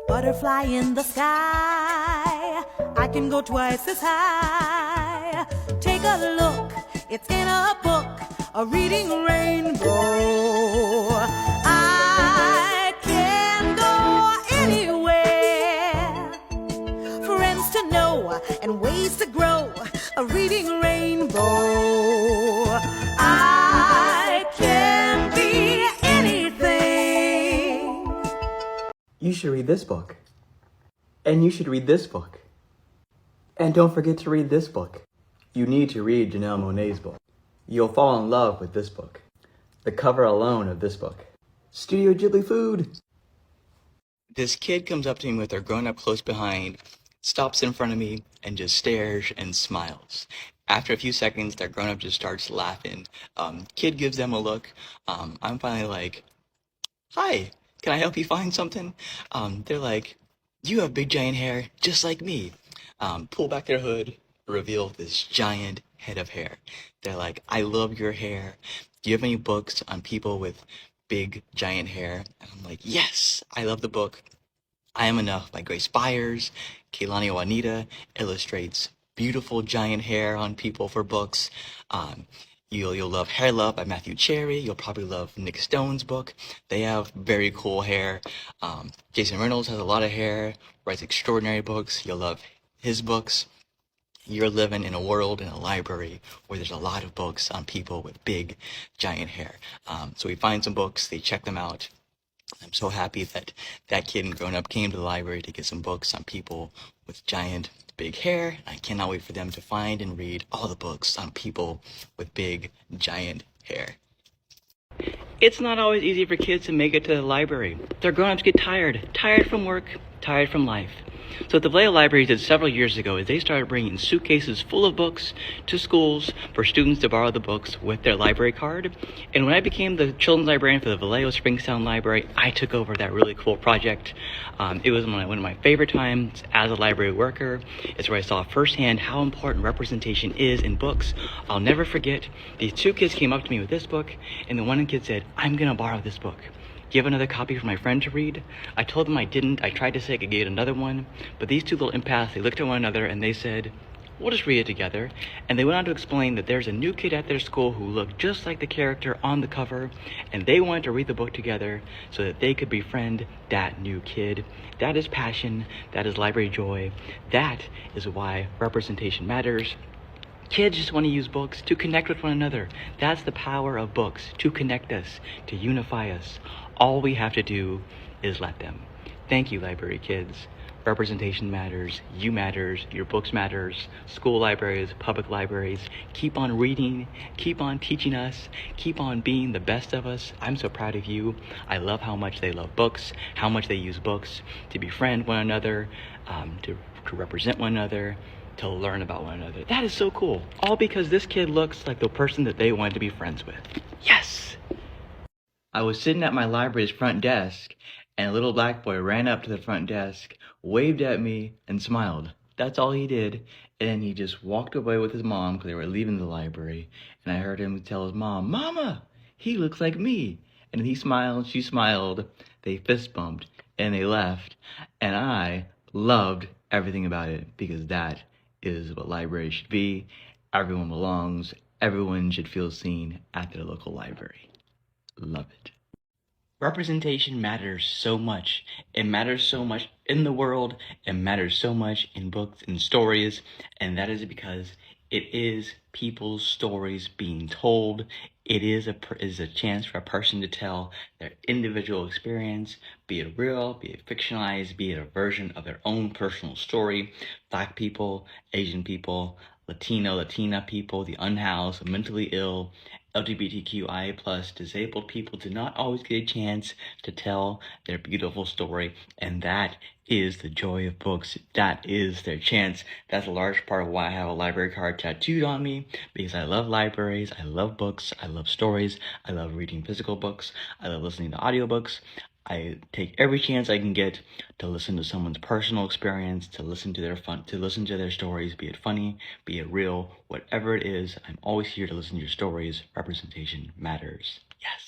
Butterfly in the sky, I can go twice as high. Take a look, it's in a book, a reading rainbow. I can go anywhere, friends to know and ways to grow, a reading rainbow. I can be anything. You should read this book. And you should read this book. And don't forget to read this book. You need to read Janelle Monáe's book. You'll fall in love with this book. The cover alone of this book. Studio Ghibli food. This kid comes up to me with their grown-up close behind, stops in front of me, and just stares and smiles. After a few seconds, their grown-up just starts laughing. Kid gives them a look. I'm finally like, hi, can I help you find something? They're like, you have big giant hair just like me. Pull back their hood, reveal this giant head of hair. They're like, I love your hair. Do you have any books on people with big giant hair? And I'm like, yes, I love the book I Am Enough by Grace Byers. Kehlani Juanita illustrates beautiful giant hair on people for books. You'll love Hair Love by Matthew Cherry. You'll probably love Nick Stone's book. They have very cool hair. Jason Reynolds has a lot of hair, writes extraordinary books. You'll love his books. You're living in a world, in a library, where there's a lot of books on people with big, giant hair. So we find some books, they check them out. I'm so happy that that kid and grown-up came to the library to get some books on people with giant, big hair. I cannot wait for them to find and read all the books on people with big, giant hair. It's not always easy for kids to make it to the library. Their grown-ups get tired from work, tired from life. So what the Vallejo Library did several years ago is they started bringing suitcases full of books to schools for students to borrow the books with their library card. And when I became the children's librarian for the Vallejo Springstown Library, I took over that really cool project. It was one of my favorite times as a library worker. It's where I saw firsthand how important representation is in books. I'll never forget, these two kids came up to me with this book, and the one kid said, I'm gonna borrow this book. Do you have another copy for my friend to read? I told them I didn't. I tried to say I could get another one, but these two little empaths, they looked at one another and they said, we'll just read it together. And they went on to explain that there's a new kid at their school who looked just like the character on the cover, and they wanted to read the book together so that they could befriend that new kid. That is passion. That is library joy. That is why representation matters. Kids just want to use books to connect with one another. That's the power of books, to connect us, to unify us. All we have to do is let them. Thank you, library kids. Representation matters, you matters, your books matters, school libraries, public libraries. Keep on reading, keep on teaching us, keep on being the best of us. I'm so proud of you. I love how much they love books, how much they use books to befriend one another, to represent one another, to learn about one another. That is so cool. All because this kid looks like the person that they wanted to be friends with. Yes! I was sitting at my library's front desk, and a little black boy ran up to the front desk, waved at me, and smiled. That's all he did. And then he just walked away with his mom because they were leaving the library. And I heard him tell his mom, Mama, he looks like me. And he smiled, she smiled, they fist bumped, and they left. And I loved everything about it because that is what libraries should be. Everyone belongs. Everyone should feel seen at their local library. Love it. Representation matters so much. It matters so much in the world. It matters so much in books and stories. And that is because it is people's stories being told. It is a chance for a person to tell their individual experience, be it real, be it fictionalized, be it a version of their own personal story. Black people, Asian people, Latina people, the unhoused, mentally ill, LGBTQIA+, disabled people do not always get a chance to tell their beautiful story, and that is the joy of books. That is their chance. That's a large part of why I have a library card tattooed on me, because I love libraries, I love books, I love stories, I love reading physical books, I love listening to audiobooks. I take every chance I can get to listen to someone's personal experience, to listen to their stories, be it funny, be it real, whatever it is. I'm always here to listen to your stories. Representation matters. Yes.